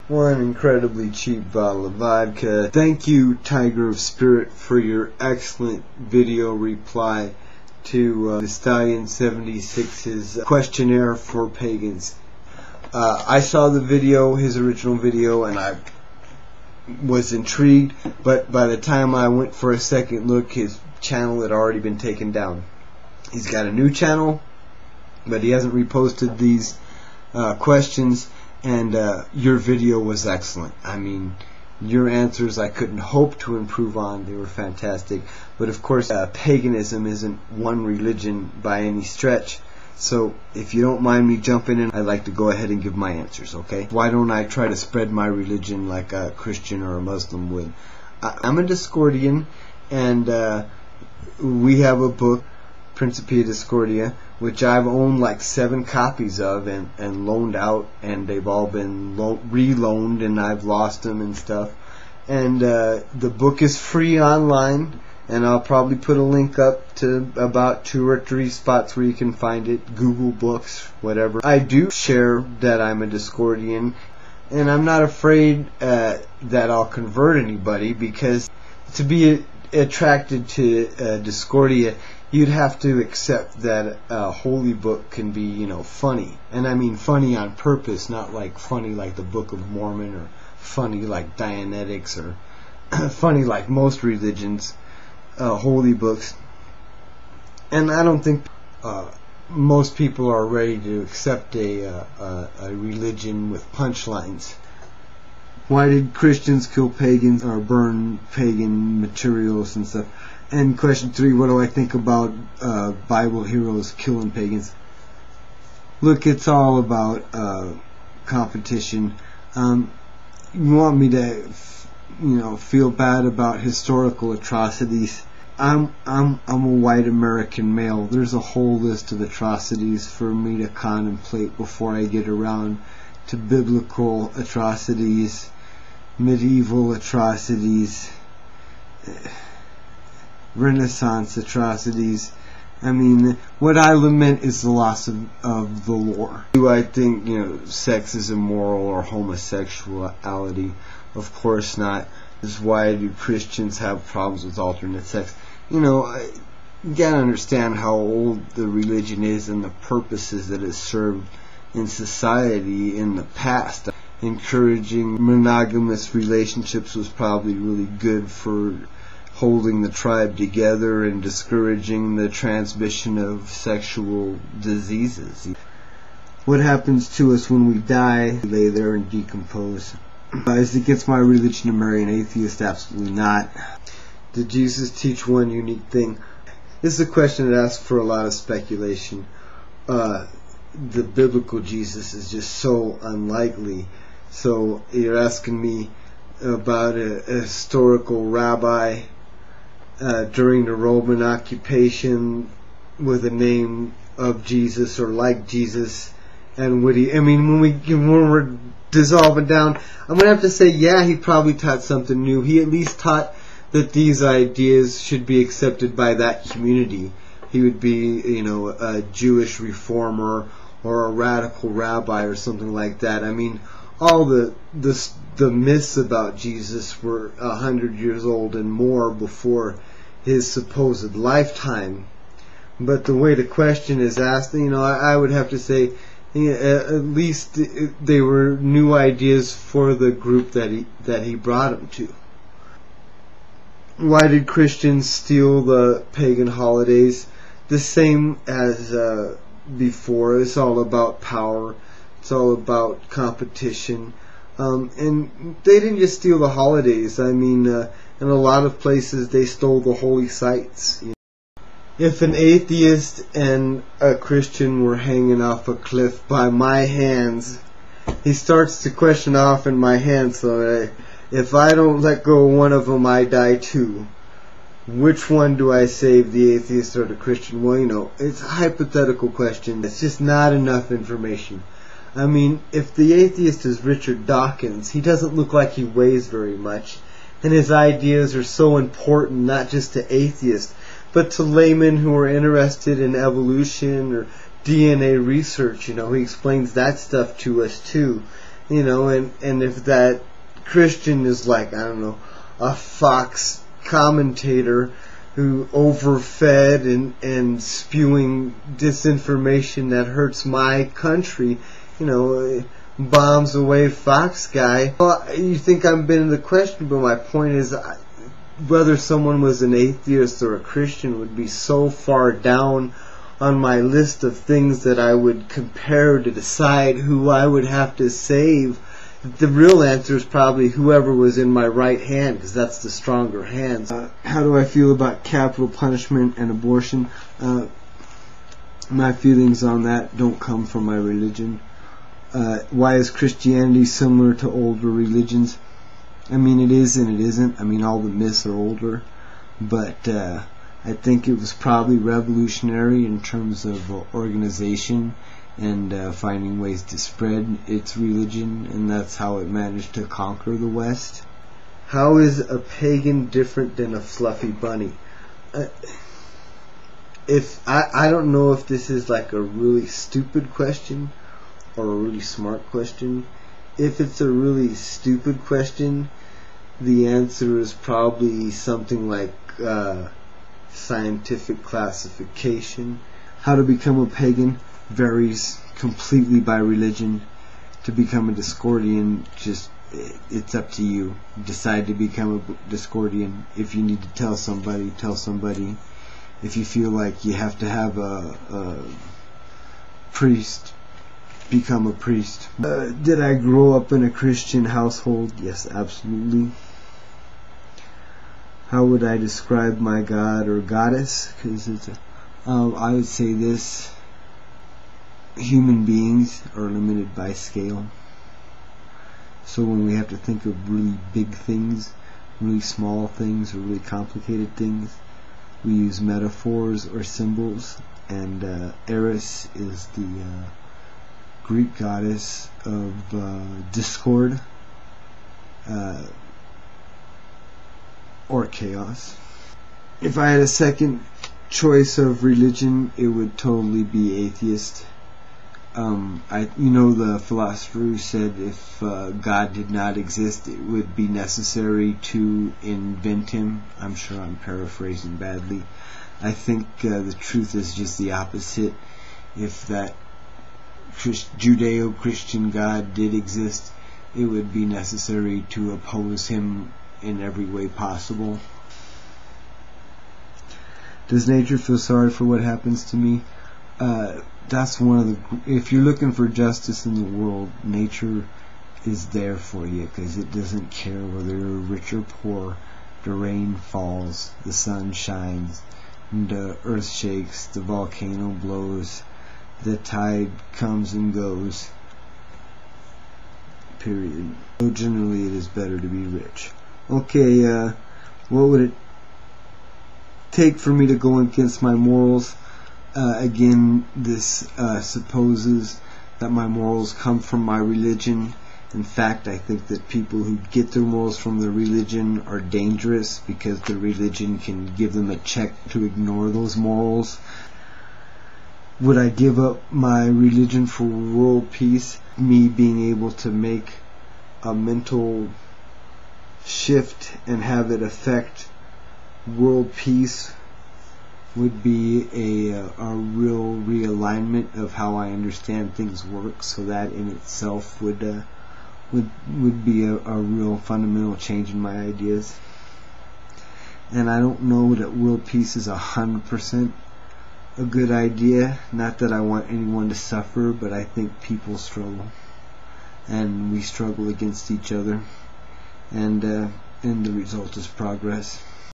one incredibly cheap bottle of vodka. Thank you, Tiger of Spirit, for your excellent video reply to the Stallion 76's questionnaire for pagans. I saw the video, his original video, and I was intrigued, but by the time I went for a second look, his channel had already been taken down. He's got a new channel, but he hasn't reposted these questions, and your video was excellent. I mean, your answers I couldn't hope to improve on. They were fantastic. But of course, paganism isn't one religion by any stretch. So if you don't mind me jumping in, I'd like to go ahead and give my answers, okay? Why don't I try to spread my religion like a Christian or a Muslim would? I'm a Discordian, and we have a book, Principia Discordia, which I've owned like 7 copies of and loaned out, and they've all been re-loaned, and I've lost them and stuff. And the book is free online, and I'll probably put a link up to about 2 or 3 spots where you can find it, Google Books, whatever. I do share that I'm a Discordian, and I'm not afraid that I'll convert anybody, because to be attracted to Discordia, you'd have to accept that a holy book can be, you know, funny. And I mean funny on purpose, not like funny like the Book of Mormon, or funny like Dianetics, or funny like most religions, holy books. And I don't think most people are ready to accept a religion with punchlines. Why did Christians kill pagans or burn pagan materials and stuff? And question 3, what do I think about Bible heroes killing pagans? Look, it's all about competition. You want me to, feel bad about historical atrocities? I'm a white American male. There's a whole list of atrocities for me to contemplate before I get around to biblical atrocities, medieval atrocities, Renaissance atrocities. I mean, what I lament is the loss of the lore. Do I think, sex is immoral or homosexuality? Of course not. This is why do Christians have problems with alternate sex? You gotta understand how old the religion is and the purposes that it served in society in the past. Encouraging monogamous relationships was probably really good for holding the tribe together and discouraging the transmission of sexual diseases. What happens to us when we die? We lay there and decompose. Is it against my religion to marry an atheist? Absolutely not. Did Jesus teach one unique thing? This is a question that asks for a lot of speculation. The biblical Jesus is just so unlikely. So you're asking me about a historical rabbi during the Roman occupation with a name of Jesus or like Jesus, and would he? I mean, when we're dissolving down, I'm gonna have to say, yeah, he probably taught something new. He at least taught that these ideas should be accepted by that community. He would be, a Jewish reformer or a radical rabbi or something like that. I mean, all the myths about Jesus were 100 years old and more before his supposed lifetime. But the way the question is asked, I would have to say, at least they were new ideas for the group that he brought them to. Why did Christians steal the pagan holidays? The same as before. It's all about power. It's all about competition. And they didn't just steal the holidays. I mean, in a lot of places they stole the holy sites. If an atheist and a Christian were hanging off a cliff by my hands, he starts to question off in my hands, so if I don't let go of one of them, I die too. Which one do I save, the atheist or the Christian? Well, it's a hypothetical question. It's just not enough information. I mean, if the atheist is Richard Dawkins, he doesn't look like he weighs very much, and his ideas are so important not just to atheists, but to laymen who are interested in evolution or DNA research. He explains that stuff to us too. you know, and if that Christian is like, I don't know, a Fox commentator who overfed and spewing disinformation that hurts my country, you know, bombs away Fox guy. Well, you think I'm bending the question, but my point is, whether someone was an atheist or a Christian would be so far down on my list of things that I would compare to decide who I would have to save. The real answer is probably whoever was in my right hand, because that's the stronger hand. How do I feel about capital punishment and abortion? My feelings on that don't come from my religion. Why is Christianity similar to older religions? I mean, it is and it isn't. I mean, all the myths are older, but I think it was probably revolutionary in terms of organization and finding ways to spread its religion, and that's how it managed to conquer the West. How is a pagan different than a fluffy bunny? I don't know if this is like a really stupid question or a really smart question. If it's a really stupid question, the answer is probably something like scientific classification. How to become a pagan varies completely by religion. To become a Discordian, it's up to you. Decide to become a Discordian. If you need to tell somebody, tell somebody. If you feel like you have to have a priest, become a priest. Did I grow up in a Christian household? Yes, absolutely. How would I describe my god or goddess? Because I would say this: human beings are limited by scale. So when we have to think of really big things, really small things, or really complicated things, we use metaphors or symbols. And Eris is the Greek goddess of discord or chaos. If I had a second choice of religion, it would totally be atheist. The philosopher who said if God did not exist, it would be necessary to invent him. I'm sure I'm paraphrasing badly. I think the truth is just the opposite. If that Judeo-Christian God did exist, it would be necessary to oppose him in every way possible. Does nature feel sorry for what happens to me? That's one of the... If you're looking for justice in the world, nature is there for you, because it doesn't care whether you're rich or poor. The rain falls, the sun shines, the earth shakes, the volcano blows, the tide comes and goes. Period. So generally it is better to be rich. Okay, what would it take for me to go against my morals? Again, this supposes that my morals come from my religion. In fact, I think that people who get their morals from their religion are dangerous, because the religion can give them a check to ignore those morals. Would I give up my religion for world peace? Me being able to make a mental shift and have it affect world peace would be a real realignment of how I understand things work, so that in itself would be a real fundamental change in my ideas. And I don't know that world peace is 100% a good idea. Not that I want anyone to suffer, but I think people struggle, and we struggle against each other, and the result is progress.